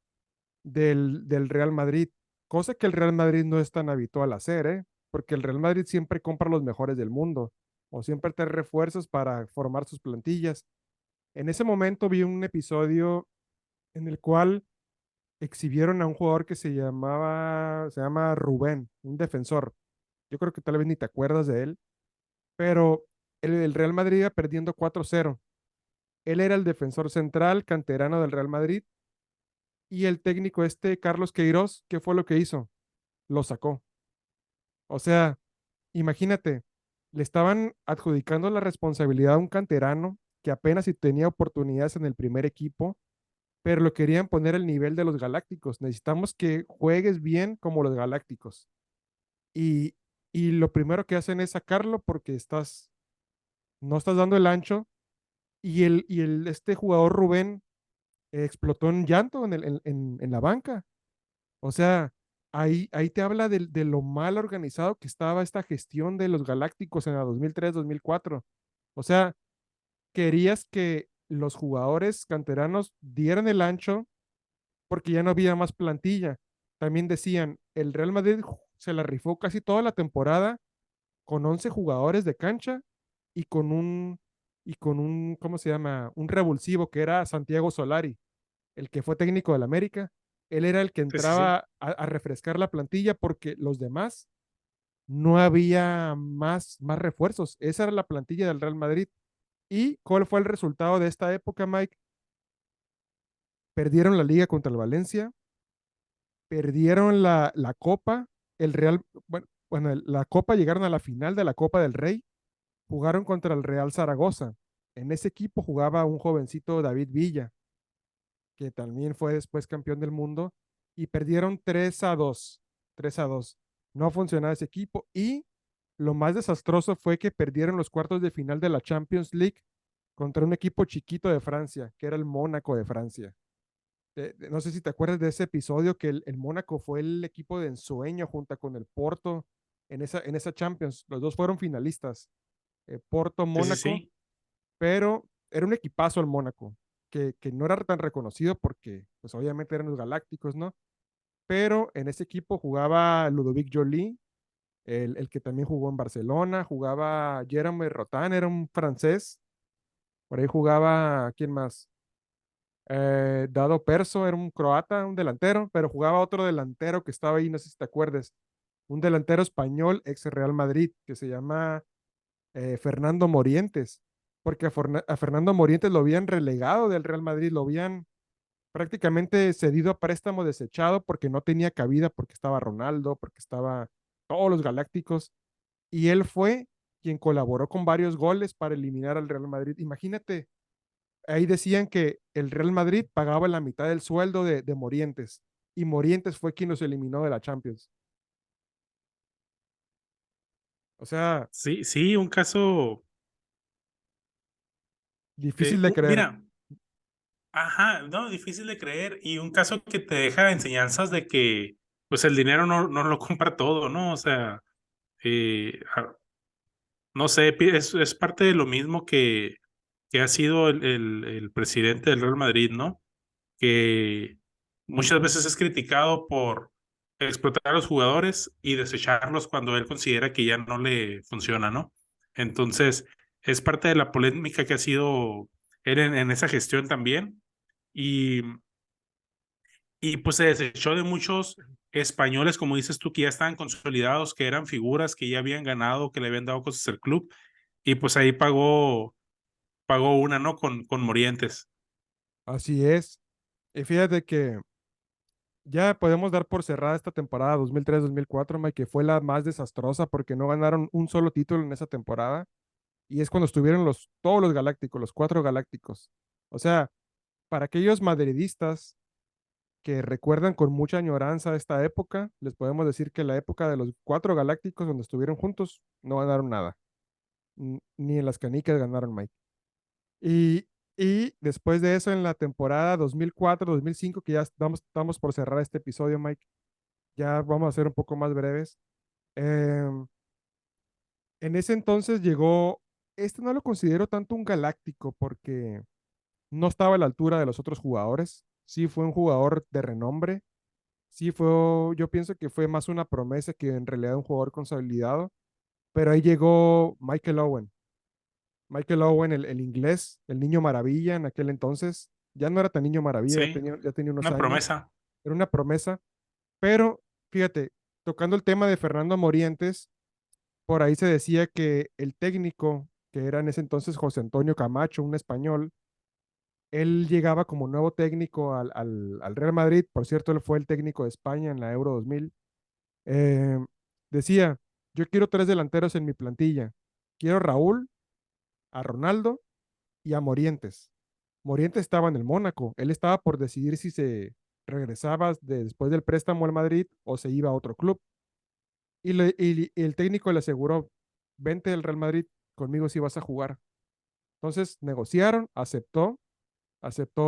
del Real Madrid, cosa que el Real Madrid no es tan habitual hacer, ¿eh? Porque el Real Madrid siempre compra los mejores del mundo o siempre trae refuerzos para formar sus plantillas. En ese momento vi un episodio en el cual exhibieron a un jugador que se llama Rubén, un defensor. Yo creo que tal vez ni te acuerdas de él, pero el Real Madrid iba perdiendo 4-0. Él era el defensor central canterano del Real Madrid y el técnico este, Carlos Queiroz, ¿qué fue lo que hizo? Lo sacó. O sea, imagínate, le estaban adjudicando la responsabilidad a un canterano que apenas si tenía oportunidades en el primer equipo, pero lo querían poner al nivel de los Galácticos. Necesitamos que juegues bien como los Galácticos. Y, y lo primero que hacen es sacarlo porque no estás dando el ancho. Este jugador Rubén explotó en llanto en la banca. O sea, ahí te habla de lo mal organizado que estaba esta gestión de los Galácticos en la 2003-2004. O sea, querías que los jugadores canteranos dieran el ancho porque ya no había más plantilla. También decían, el Real Madrid se la rifó casi toda la temporada con 11 jugadores de cancha y con un, ¿cómo se llama? Un revulsivo que era Santiago Solari, el que fue técnico del América. Él era el que Sí, sí, sí. entraba a refrescar la plantilla porque los demás no había más refuerzos. Esa era la plantilla del Real Madrid. ¿Y cuál fue el resultado de esta época, Mike? Perdieron la liga contra el Valencia, perdieron la Copa, el Real, bueno, bueno, la Copa llegaron a la final de la Copa del Rey, jugaron contra el Real Zaragoza. En ese equipo jugaba un jovencito David Villa, que también fue después campeón del mundo, y perdieron 3-2. 3-2. No funcionaba ese equipo y lo más desastroso fue que perdieron los cuartos de final de la Champions League contra un equipo chiquito de Francia, que era el Mónaco de Francia. No sé si te acuerdas de ese episodio que el Mónaco fue el equipo de ensueño junto con el Porto en esa Champions. Los dos fueron finalistas, Porto, Sí, sí, Mónaco, sí. pero era un equipazo el Mónaco, que no era tan reconocido porque, pues obviamente eran los Galácticos, ¿no? Pero en ese equipo jugaba Ludovic Joly, el que también jugó en Barcelona, jugaba Jerome Rotin, era un francés, por ahí jugaba, ¿quién más? Dado Perso, era un croata, un delantero, pero jugaba otro delantero que estaba ahí, no sé si te acuerdas, un delantero español, ex Real Madrid, que se llama Fernando Morientes, porque a Fernando Morientes lo habían relegado del Real Madrid, lo habían prácticamente cedido a préstamo desechado porque no tenía cabida, porque estaba Ronaldo, porque estaba todos los galácticos, y él fue quien colaboró con varios goles para eliminar al Real Madrid. Imagínate, ahí decían que el Real Madrid pagaba la mitad del sueldo de Morientes, y Morientes fue quien los eliminó de la Champions. O sea, Sí, sí, un caso, difícil de creer. mira, ajá, no, difícil de creer y un caso que te deja enseñanzas de que, pues el dinero no lo compra todo, ¿no? O sea, eh, a- no sé, es parte de lo mismo que ha sido el presidente del Real Madrid, ¿no? Que muchas veces es criticado por explotar a los jugadores y desecharlos cuando él considera que ya no le funciona, ¿no? Entonces, es parte de la polémica que ha sido él en esa gestión también. Y, y pues se desechó de muchos españoles, como dices tú, que ya estaban consolidados, que eran figuras, que ya habían ganado, que le habían dado cosas al club. Y pues ahí pagó una, ¿no? Con Morientes. Así es. Y fíjate que ya podemos dar por cerrada esta temporada 2003-2004, Mike, que fue la más desastrosa porque no ganaron un solo título en esa temporada. Y es cuando estuvieron todos los galácticos, los cuatro galácticos. O sea, para aquellos madridistas que recuerdan con mucha añoranza esta época, les podemos decir que la época de los cuatro galácticos donde estuvieron juntos no ganaron nada. Ni en las canicas ganaron, Mike. Y después de eso, en la temporada 2004-2005, que ya estamos por cerrar este episodio, Mike, ya vamos a ser un poco más breves. em, en ese entonces llegó, este no lo considero tanto un galáctico porque no estaba a la altura de los otros jugadores. Sí fue un jugador de renombre. Sí fue, yo pienso que fue más una promesa que en realidad un jugador consolidado. Pero ahí llegó Michael Owen. Michael Owen, el inglés, el niño maravilla en aquel entonces. Ya no era tan niño maravilla, Sí, ya tenía unos una años. promesa. Era una promesa. Pero fíjate, tocando el tema de Fernando Morientes, por ahí se decía que el técnico, que era en ese entonces José Antonio Camacho, un español, él llegaba como nuevo técnico al Real Madrid. Por cierto, él fue el técnico de España en la Euro 2000. Eh, decía, yo quiero tres delanteros en mi plantilla. Quiero a Raúl, a Ronaldo y a Morientes. Morientes estaba en el Mónaco. Él estaba por decidir si se regresaba después del préstamo al Madrid o se iba a otro club. Y el técnico le aseguró, vente al Real Madrid, conmigo si vas a jugar. Entonces negociaron, aceptó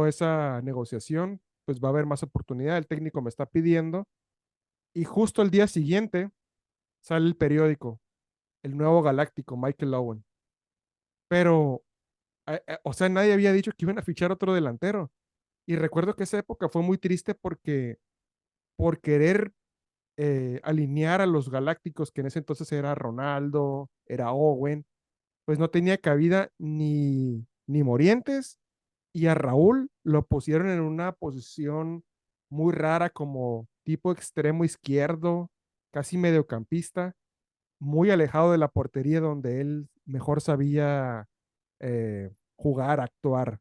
esa negociación, pues va a haber más oportunidad, el técnico me está pidiendo. Y justo el día siguiente sale el periódico, el nuevo galáctico, Michael Owen. Pero, o sea, nadie había dicho que iban a fichar otro delantero. Y recuerdo que esa época fue muy triste porque por querer alinear a los galácticos, que en ese entonces era Ronaldo, era Owen, pues no tenía cabida ni Morientes, y a Raúl lo pusieron en una posición muy rara como tipo extremo izquierdo, casi mediocampista, muy alejado de la portería donde él mejor sabía jugar, actuar.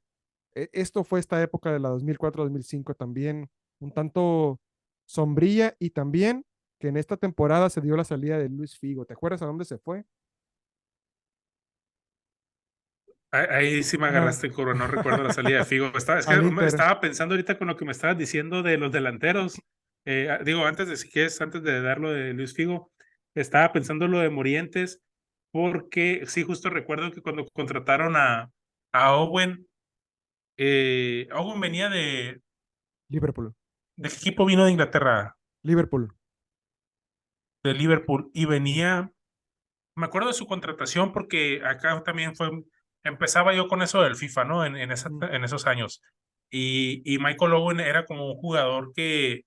Esto fue esta época de la 2004-2005 también, un tanto sombría y también que en esta temporada se dio la salida de Luis Figo. ¿Te acuerdas a dónde se fue? Ahí sí me Ajá. agarraste en curva, no recuerdo la salida de Figo. Es que Al Inter. estaba pensando ahorita con lo que me estabas diciendo de los delanteros. Digo, antes de si quieres, antes de dar lo de Luis Figo, estaba pensando lo de Morientes, porque sí, justo recuerdo que cuando contrataron a Owen, Owen venía Liverpool. ¿de qué equipo vino de Inglaterra? Liverpool. De Liverpool, y venía, me acuerdo de su contratación porque acá también empezaba yo con eso del FIFA, ¿no? Mm. En esos años. Y Michael Owen era como un jugador que,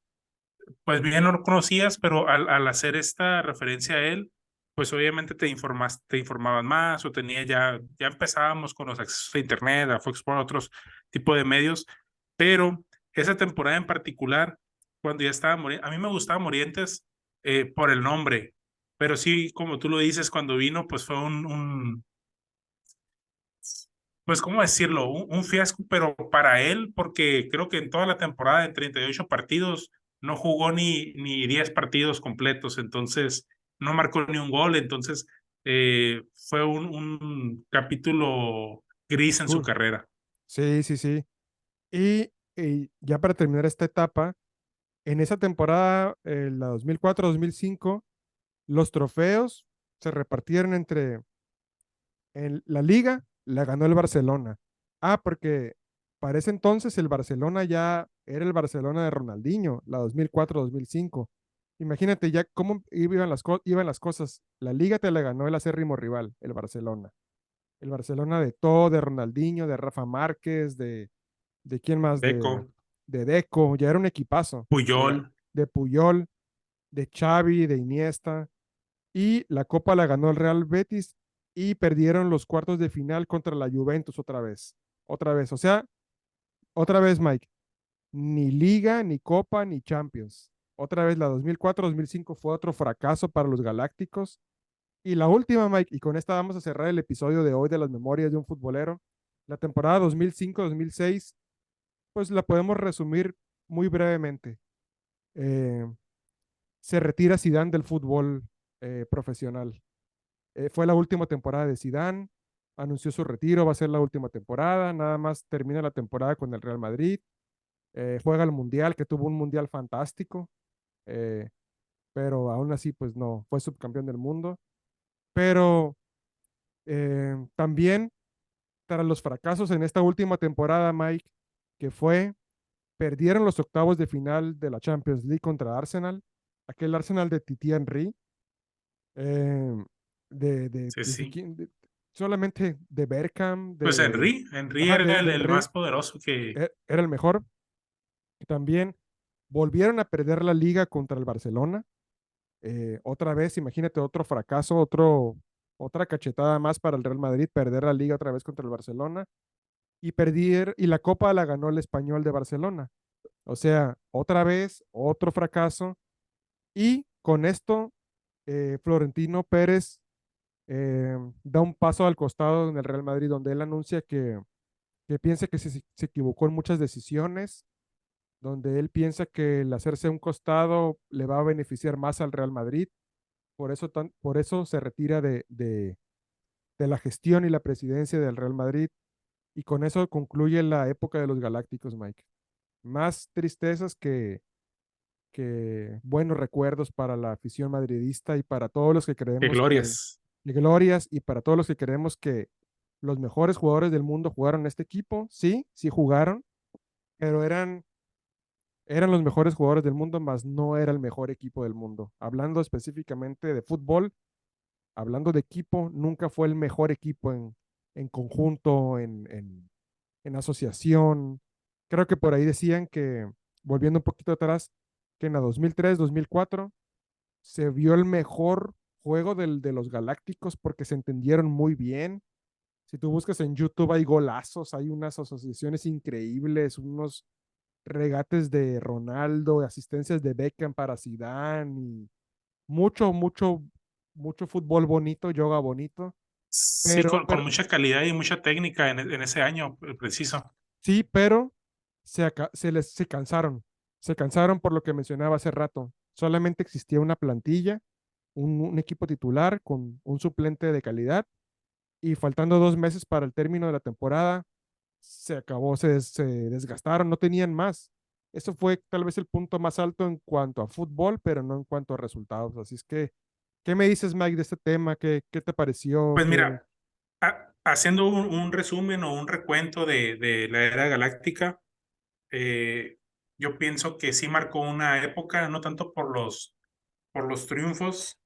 pues bien no lo conocías, pero al hacer esta referencia a él, pues obviamente te informaban más o ya empezábamos con los accesos a Internet, a Fox Sports, otros tipos de medios, pero esa temporada en particular, cuando ya estaba Morientes, a mí me gustaba Morientes por el nombre, pero sí, como tú lo dices, cuando vino, pues fue pues, ¿cómo decirlo? Un fiasco, pero para él, porque creo que en toda la temporada de 38 partidos no jugó ni 10 partidos completos, entonces no marcó ni un gol, entonces fue un capítulo gris en su Oscuro. carrera. Sí, sí, sí. Y ya para terminar esta etapa, en esa temporada, la 2004-2005, los trofeos se repartieron entre en la liga, la ganó el Barcelona. Ah, porque para ese entonces el Barcelona ya era el Barcelona de Ronaldinho, la 2004-2005. Imagínate ya cómo iban las cosas. La liga te la ganó el acérrimo rival, el Barcelona. El Barcelona de todo, de Ronaldinho, de Rafa Márquez, de quién más, Deco, de Deco, ya era un equipazo, Puyol, de Puyol, de Xavi, de Iniesta, y la Copa la ganó el Real Betis y perdieron los cuartos de final contra la Juventus otra vez, o sea, otra vez Mike, ni Liga, ni Copa, ni Champions. Otra vez la 2004-2005 fue otro fracaso para los Galácticos. Y la última, Mike, y con esta vamos a cerrar el episodio de hoy de las memorias de un futbolero. La temporada 2005-2006 pues la podemos resumir muy brevemente. Eh, Se retira Zidane del fútbol profesional. Fue la última temporada de Zidane, anunció su retiro, va a ser la última temporada, nada más termina la temporada con el Real Madrid, juega el Mundial, que tuvo un Mundial fantástico, eh, pero aún así pues no, fue subcampeón del mundo. Pero también tras los fracasos en esta última temporada, Mike, que fue perdieron los octavos de final de la Champions League contra Arsenal, aquel Arsenal de Titi Henry, eh, sí, sí. solamente de Bergkamp, Pues Henry ajá, era de el Henry, más poderoso que, era el mejor. Y también volvieron a perder la liga contra el Barcelona. Otra vez, imagínate otro fracaso, otra cachetada más para el Real Madrid, perder la liga otra vez contra el Barcelona y la Copa la ganó el Español de Barcelona. O sea, otra vez, otro fracaso. Y con esto, Florentino Pérez da un paso al costado en el Real Madrid, donde él anuncia que piensa que se equivocó en muchas decisiones, donde él piensa que el hacerse a un costado le va a beneficiar más al Real Madrid. Por eso se retira de la gestión y la presidencia del Real Madrid. Y con eso concluye la época de los Galácticos, Mike. Más tristezas que buenos recuerdos para la afición madridista y para todos los que creemos glorias. de glorias y para todos los que creemos que los mejores jugadores del mundo jugaron en este equipo. Sí, sí jugaron, pero eran los mejores jugadores del mundo, más no era el mejor equipo del mundo. Hablando específicamente de fútbol, hablando de equipo, nunca fue el mejor equipo en conjunto, en asociación. Creo que por ahí decían que, volviendo un poquito atrás, que en la 2003-2004 se vio el mejor juego de los Galácticos porque se entendieron muy bien. Si tú buscas en YouTube hay golazos, hay unas asociaciones increíbles, unos regates de Ronaldo, asistencias de Beckham para Zidane y mucho, mucho, mucho fútbol bonito, yoga bonito, Sí, con pero mucha calidad y mucha técnica en ese año preciso. sí, pero se cansaron por lo que mencionaba hace rato. solamente existía una plantilla, un equipo titular con un suplente de calidad y faltando 2 meses para el término de la temporada, se acabó, se desgastaron, no tenían más. Eso fue tal vez el punto más alto en cuanto a fútbol, pero no en cuanto a resultados. Así es que, ¿qué me dices, Mike, de este tema? ¿Qué te pareció? Pues mira, haciendo un resumen o un recuento de la era galáctica, eh, yo pienso que sí marcó una época, no tanto por los triunfos,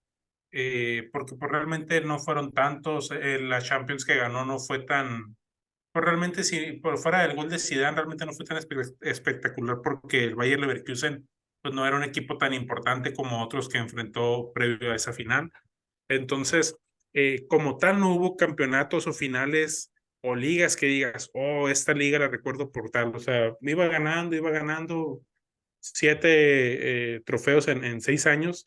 porque pues, realmente no fueron tantos, la Champions que ganó no fue tan, pues realmente si por fuera del gol de Zidane realmente no fue tan espectacular porque el Bayer Leverkusen pues no era un equipo tan importante como otros que enfrentó previo a esa final. Entonces, como tal, no hubo campeonatos o finales o ligas que digas, oh, esta liga la recuerdo por tal. O sea, iba ganando 7 trofeos en 6 años,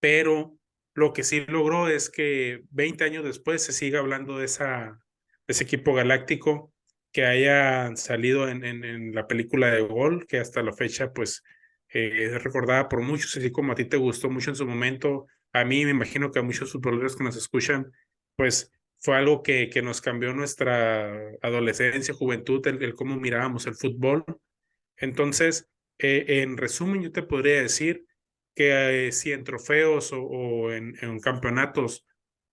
pero lo que sí logró es que 20 años después se siga hablando de ese equipo galáctico que haya salido en la película de Gol, que hasta la fecha pues es recordada por muchos, así como a ti te gustó mucho en su momento, a mí me imagino que a muchos futboleros que nos escuchan, pues fue algo que nos cambió nuestra adolescencia, juventud, el cómo mirábamos el fútbol. Entonces, en resumen, yo te podría decir que si en trofeos o en campeonatos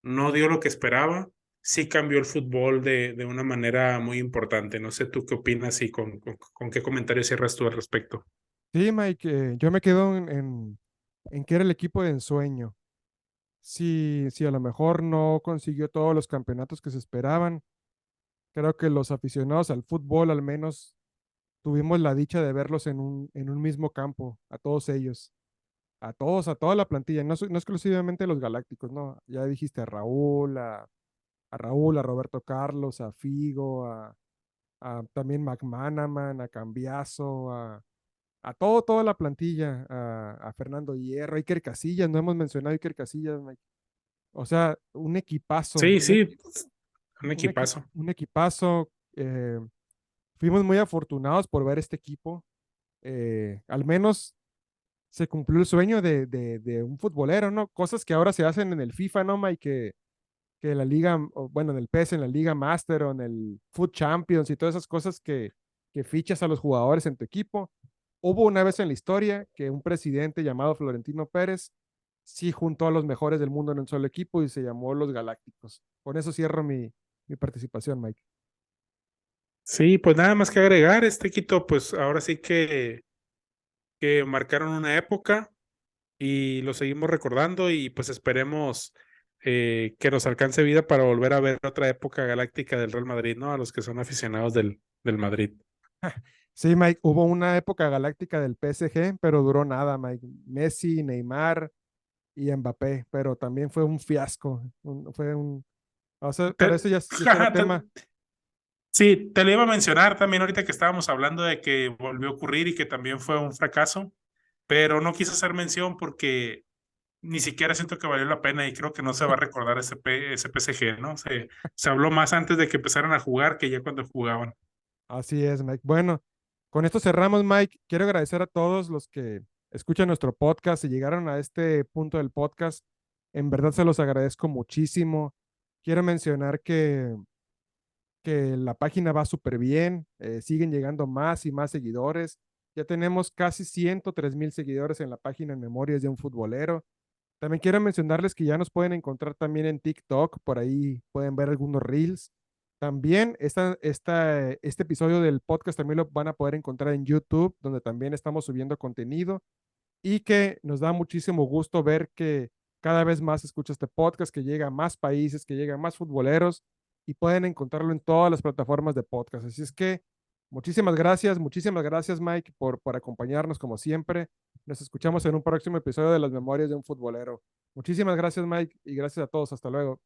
no dio lo que esperaba, sí cambió el fútbol de una manera muy importante. No sé tú qué opinas y con qué comentarios cierras tú al respecto. Sí, Mike, yo me quedo en que era el equipo de ensueño. Si a lo mejor no consiguió todos los campeonatos que se esperaban, creo que los aficionados al fútbol al menos tuvimos la dicha de verlos en un mismo campo, a todos ellos, a todos, a toda la plantilla, no exclusivamente los galácticos, no, ya dijiste a Raúl, a Roberto Carlos, a Figo, a también McManaman, a Cambiaso, a toda la plantilla, a Fernando Hierro, a Iker Casillas, no hemos mencionado a Iker Casillas, Mike. O sea, un equipazo, Sí, sí, un equipazo. un equipazo. Fuimos muy afortunados por ver este equipo. Al menos se cumplió el sueño de un futbolero, ¿no? Cosas que ahora se hacen en el FIFA, ¿no, Mike? Que en la liga, o bueno, en el PES, en la Liga Master o en el Foot Champions y todas esas cosas que fichas a los jugadores en tu equipo. Hubo una vez en la historia que un presidente llamado Florentino Pérez sí juntó a los mejores del mundo en un solo equipo y se llamó los Galácticos. Con eso cierro mi participación, Mike. Sí, pues nada más que agregar, Quito, pues ahora sí que marcaron una época y lo seguimos recordando y pues esperemos que nos alcance vida para volver a ver otra época galáctica del Real Madrid, ¿no? A los que son aficionados del Madrid. Sí, Mike, hubo una época galáctica del PSG, pero duró nada, Mike. Messi, Neymar y Mbappé, pero también fue un fiasco. O sea, pero Te- eso ya será tema. sí, te lo iba a mencionar también ahorita que estábamos hablando de que volvió a ocurrir y que también fue un fracaso, pero no quise hacer mención porque ni siquiera siento que valió la pena y creo que no se va a recordar ese PSG, ¿no? Se habló más antes de que empezaran a jugar que ya cuando jugaban. Así es, Mike. Bueno, con esto cerramos, Mike. Quiero agradecer a todos los que escuchan nuestro podcast y llegaron a este punto del podcast. En verdad se los agradezco muchísimo. Quiero mencionar que la página va súper bien, siguen llegando más y más seguidores. Ya tenemos casi 103,000 seguidores en la página en Memorias de un Futbolero. También quiero mencionarles que ya nos pueden encontrar también en TikTok, por ahí pueden ver algunos reels. También este episodio del podcast también lo van a poder encontrar en YouTube, donde también estamos subiendo contenido y que nos da muchísimo gusto ver que cada vez más se escucha este podcast, que llega a más países, que llega a más futboleros y pueden encontrarlo en todas las plataformas de podcast. Así es que muchísimas gracias Mike por acompañarnos como siempre. Nos escuchamos en un próximo episodio de Las Memorias de un Futbolero. Muchísimas gracias Mike y gracias a todos. Hasta luego.